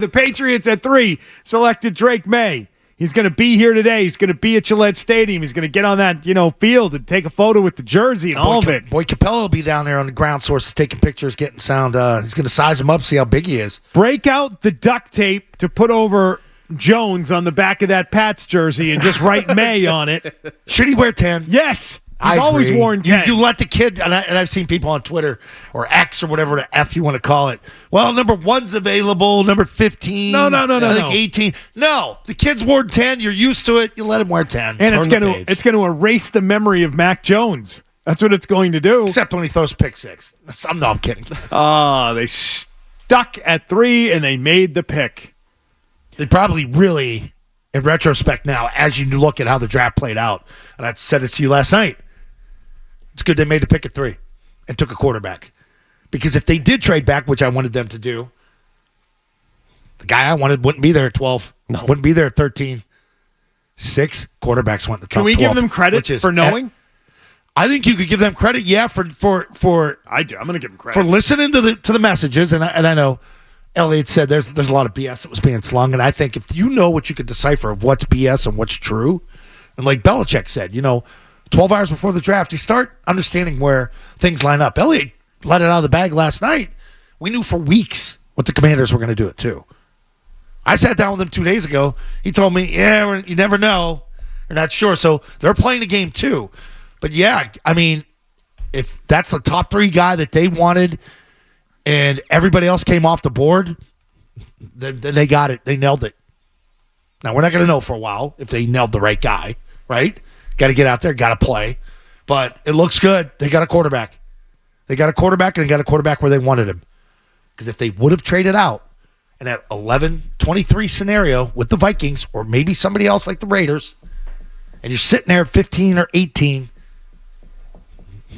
The Patriots at 3 selected Drake Maye. He's going to be here today. He's going to be at Gillette Stadium. He's going to get on that, field and take a photo with the jersey and all of it. Boy Capella will be down there on the ground sources taking pictures, getting sound. He's going to size him up, see how big he is. Break out the duct tape to put over Jones on the back of that Pats jersey and just write Maye on it. Should he wear 10? Yes. He's always worn 10. You let the kid, and I've seen people on Twitter or X or whatever the F you want to call it. Well, number 1's available, number 15. No. I think 18. No, the kid's worn 10. You're used to it. You let him wear 10. And it's going to erase the memory of Mac Jones. That's what it's going to do. Except when he throws pick 6. I'm kidding. They stuck at 3 and they made the pick. They probably really, in retrospect now, as you look at how the draft played out, and I said it to you last night, it's good they made the pick at 3 and took a quarterback. Because if they did trade back, which I wanted them to do, the guy I wanted wouldn't be there at 12. No. Wouldn't be there at 13. 6 quarterbacks went to the top 12. Can we give them credit for knowing? I think you could give them credit, yeah, for I do. I'm going to give them credit. For listening to the messages, and I know Elliot said there's a lot of BS that was being slung, and I think if you know what you could decipher of what's BS and what's true, and like Belichick said, 12 hours before the draft, you start understanding where things line up. Elliot let it out of the bag last night. We knew for weeks what the Commanders were going to do it too. I sat down with him 2 days ago. He told me, you never know. You're not sure. So they're playing the game too. But yeah, I mean, if that's the top 3 guy that they wanted and everybody else came off the board, then they got it. They nailed it. Now, we're not going to know for a while if they nailed the right guy, right? Got to get out there, got to play. But it looks good. They got a quarterback. They got a quarterback, and they got a quarterback where they wanted him. Because if they would have traded out in that 11-23 scenario with the Vikings or maybe somebody else like the Raiders, and you're sitting there at 15 or 18,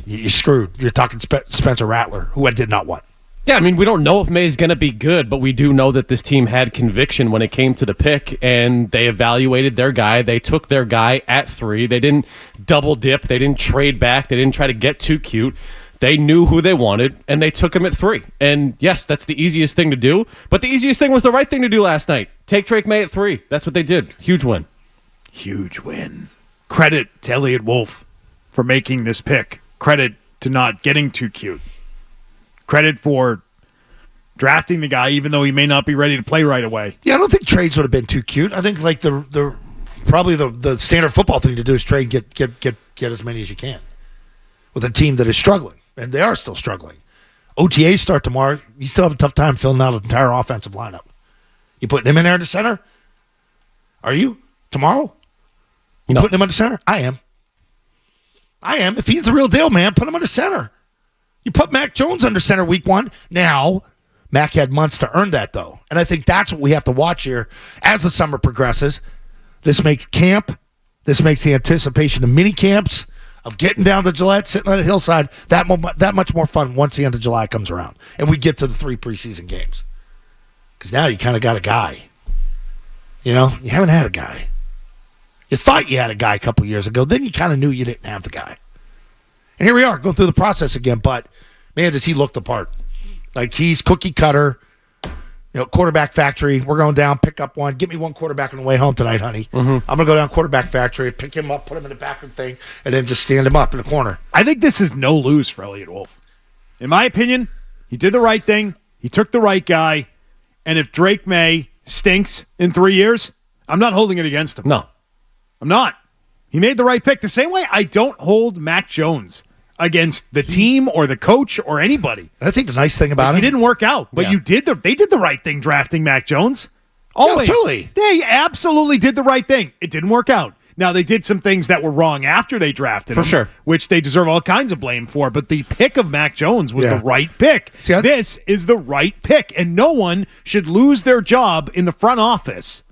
you're screwed. You're talking Spencer Rattler, who I did not want. Yeah, I mean, we don't know if Maye's going to be good, but we do know that this team had conviction when it came to the pick, and they evaluated their guy. They took their guy at 3. They didn't double dip. They didn't trade back. They didn't try to get too cute. They knew who they wanted, and they took him at 3. And yes, that's the easiest thing to do, but the easiest thing was the right thing to do last night. Take Drake Maye at 3. That's what they did. Huge win. Huge win. Credit to Elliott Wolf for making this pick. Credit to not getting too cute. Credit for drafting the guy, even though he may not be ready to play right away. Yeah, I don't think trades would have been too cute. I think like the probably the standard football thing to do is trade and get as many as you can with a team that is struggling, and they are still struggling. OTAs start tomorrow. You still have a tough time filling out an entire offensive lineup. You putting him in there in the center? Are you tomorrow? You putting him under center? I am. If he's the real deal, man, put him under center. You put Mac Jones under center week 1. Now, Mac had months to earn that, though. And I think that's what we have to watch here as the summer progresses. This makes camp. This makes the anticipation of mini camps, of getting down to Gillette, sitting on the hillside, that much more fun once the end of July comes around. And we get to the 3 preseason games. Because now you kind of got a guy. You haven't had a guy. You thought you had a guy a couple years ago. Then you kind of knew you didn't have the guy. And here we are, going through the process again. But, man, does he look the part. Like, he's cookie cutter, quarterback factory. We're going down, pick up one. Get me one quarterback on the way home tonight, honey. Mm-hmm. I'm going to go down quarterback factory, pick him up, put him in the back of the thing, and then just stand him up in the corner. I think this is no lose for Elliott Wolf. In my opinion, he did the right thing. He took the right guy. And if Drake Maye stinks in 3 years, I'm not holding it against him. No. I'm not. He made the right pick. The same way I don't hold Mac Jones against the team or the coach or anybody. And I think the nice thing about him, he didn't work out, but they did the right thing drafting Mac Jones. Always. Yeah, totally. They absolutely did the right thing. It didn't work out. Now, they did some things that were wrong after they drafted him, sure, which they deserve all kinds of blame for, but the pick of Mac Jones was the right pick. See, this is the right pick, and no one should lose their job in the front office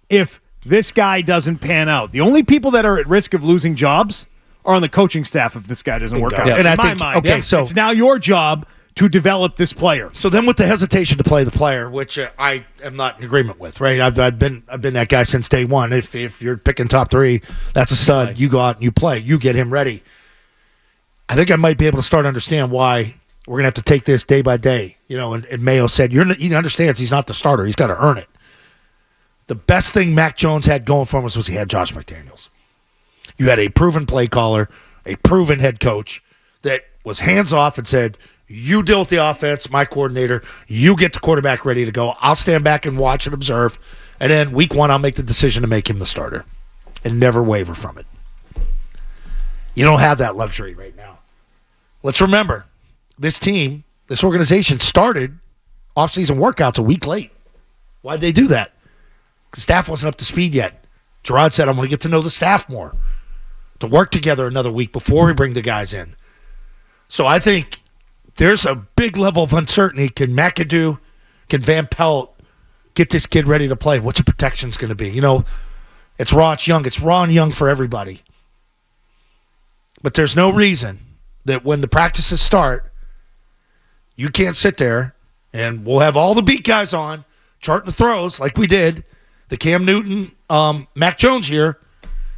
if this guy doesn't pan out. The only people that are at risk of losing jobs are on the coaching staff if this guy doesn't work out. Yeah. And I in think, my mind, okay, so it's now your job to develop this player. So then with the hesitation to play the player, which I am not in agreement with, right? I've been that guy since day one. If you're picking top 3, that's a stud. You go out and you play. You get him ready. I think I might be able to start to understand why we're going to have to take this day by day. And Mayo said, he understands he's not the starter. He's got to earn it. The best thing Mac Jones had going for him was he had Josh McDaniels. You had a proven play caller, a proven head coach that was hands-off and said, you deal with the offense, my coordinator. You get the quarterback ready to go. I'll stand back and watch and observe. And then week 1, I'll make the decision to make him the starter and never waver from it. You don't have that luxury right now. Let's remember, this team, this organization started off-season workouts a week late. Why'd they do that? The staff wasn't up to speed yet. Gerard said, I'm going to get to know the staff more, to work together another week before we bring the guys in. So I think there's a big level of uncertainty. Can McAdoo, can Van Pelt get this kid ready to play? What's the protection's going to be? It's raw, it's young. It's raw and young for everybody. But there's no reason that when the practices start, you can't sit there and we'll have all the beat guys on, charting the throws like we did, the Cam Newton, Mac Jones year,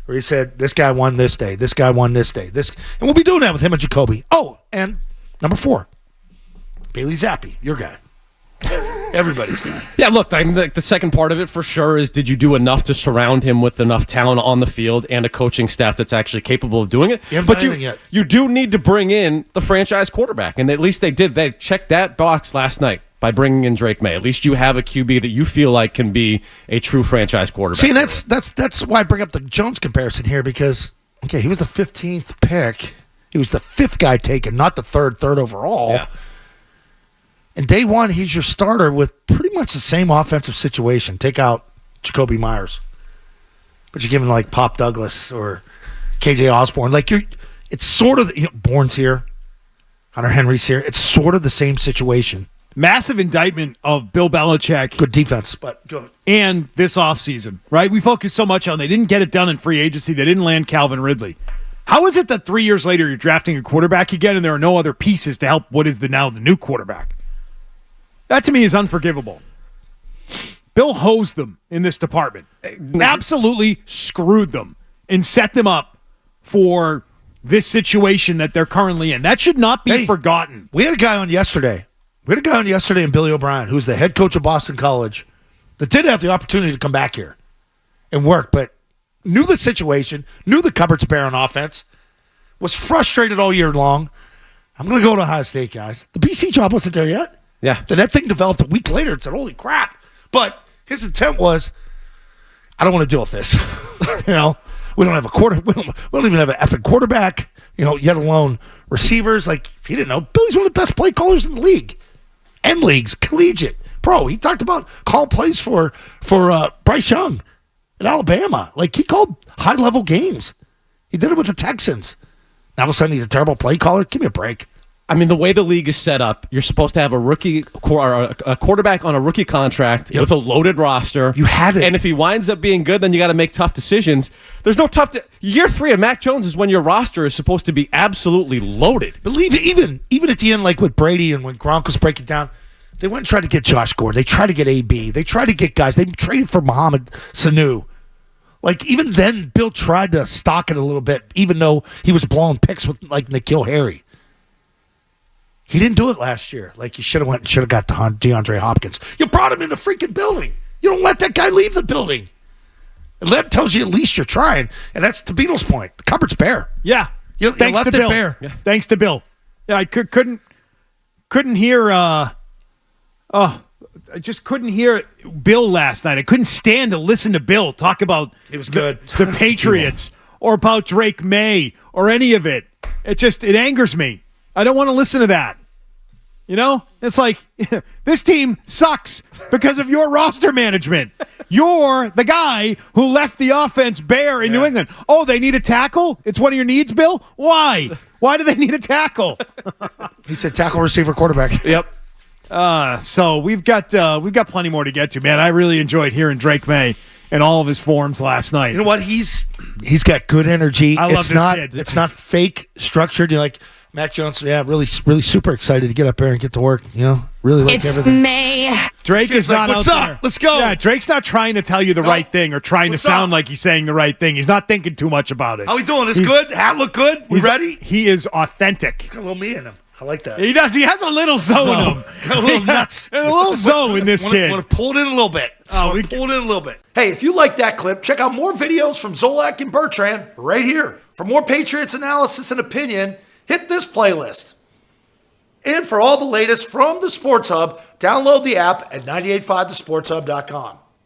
where he said, this guy won this day, this guy won this day. And we'll be doing that with him and Jacoby. Oh, and number 4, Bailey Zappi, your guy. Everybody's guy. Yeah, look, the second part of it for sure is, did you do enough to surround him with enough talent on the field and a coaching staff that's actually capable of doing it? But you do need to bring in the franchise quarterback, and at least they did. They checked that box last night by bringing in Drake Maye. At least you have a QB that you feel like can be a true franchise quarterback. See, and that's why I bring up the Jones comparison here, because, okay, he was the 15th pick. He was the 5th guy taken, not the third overall. Yeah. And day 1, he's your starter with pretty much the same offensive situation. Take out Jacoby Myers. But you're giving like Pop Douglas or KJ Osborne. It's sort of, Bourne's here. Hunter Henry's here. It's sort of the same situation. Massive indictment of Bill Belichick. Good defense, but go ahead. And this offseason, right? We focus so much on they didn't get it done in free agency. They didn't land Calvin Ridley. How is it that 3 years later you're drafting a quarterback again and there are no other pieces to help what is now the new quarterback? That to me is unforgivable. Bill hosed them in this department. Absolutely screwed them and set them up for this situation that they're currently in. That should not be forgotten. We had a guy on yesterday. And Billy O'Brien, who's the head coach of Boston College, that did have the opportunity to come back here and work, but knew the situation, knew the cupboard's bare on offense, was frustrated all year long. I'm going to go to Ohio State, guys. The BC job wasn't there yet. Yeah. Then that thing developed a week later and said, holy crap. But his intent was, I don't want to deal with this. We don't have a we don't even have an effing quarterback, yet alone receivers. He didn't know. Billy's one of the best play callers in the league. And leagues, collegiate, pro. He talked about call plays for Bryce Young in Alabama. He called high-level games. He did it with the Texans. Now all of a sudden he's a terrible play caller? Give me a break. I mean, the way the league is set up, you're supposed to have a quarterback on a rookie contract with a loaded roster. You had it. And if he winds up being good, then you got to make tough decisions. There's no year 3 of Mac Jones is when your roster is supposed to be absolutely loaded. Believe it, even at the end, like with Brady and when Gronk was breaking down, they went and tried to get Josh Gordon. They tried to get AB. They tried to get guys. They traded for Mohamed Sanu. Even then, Bill tried to stock it a little bit, even though he was blowing picks with N'Keal Harry. He didn't do it last year. You should have got DeAndre Hopkins. You brought him in the freaking building. You don't let that guy leave the building. And that tells you at least you're trying. And that's the Beatles' point. The cupboard's bare. Yeah. Thanks to Bill. Bare. Yeah. Thanks to Bill. Yeah, I couldn't hear. I just couldn't hear Bill last night. I couldn't stand to listen to Bill talk about it was good. The Patriots or about Drake Maye or any of it. It angers me. I don't want to listen to that. It's like, this team sucks because of your roster management. You're the guy who left the offense bare in New England. Oh, they need a tackle? It's one of your needs, Bill? Why? Why do they need a tackle? He said tackle, receiver, quarterback. Yep. So we've got plenty more to get to, man. I really enjoyed hearing Drake Maye in all of his forms last night. You know what? He's got good energy. I love this kid. It's not fake structured. You're like, Mac Jones, really super excited to get up there and get to work. Really like everything. May. Drake is not what's out up? there. Let's go. Yeah, Drake's not trying to tell you the right thing or trying to sound like he's saying the right thing. He's not thinking too much about it. How we doing? Is good? Hat look good? We ready? He is authentic. He's got a little me in him. I like that. He does. He has a little zo in him. A little nuts. A little zo in this kid. Want to pull it in a little bit. We pull it in a little bit. Hey, if you like that clip, check out more videos from Zolak and Bertrand right here. For more Patriots analysis and opinion, hit this playlist. And for all the latest from the Sports Hub, download the app at 985thesportshub.com.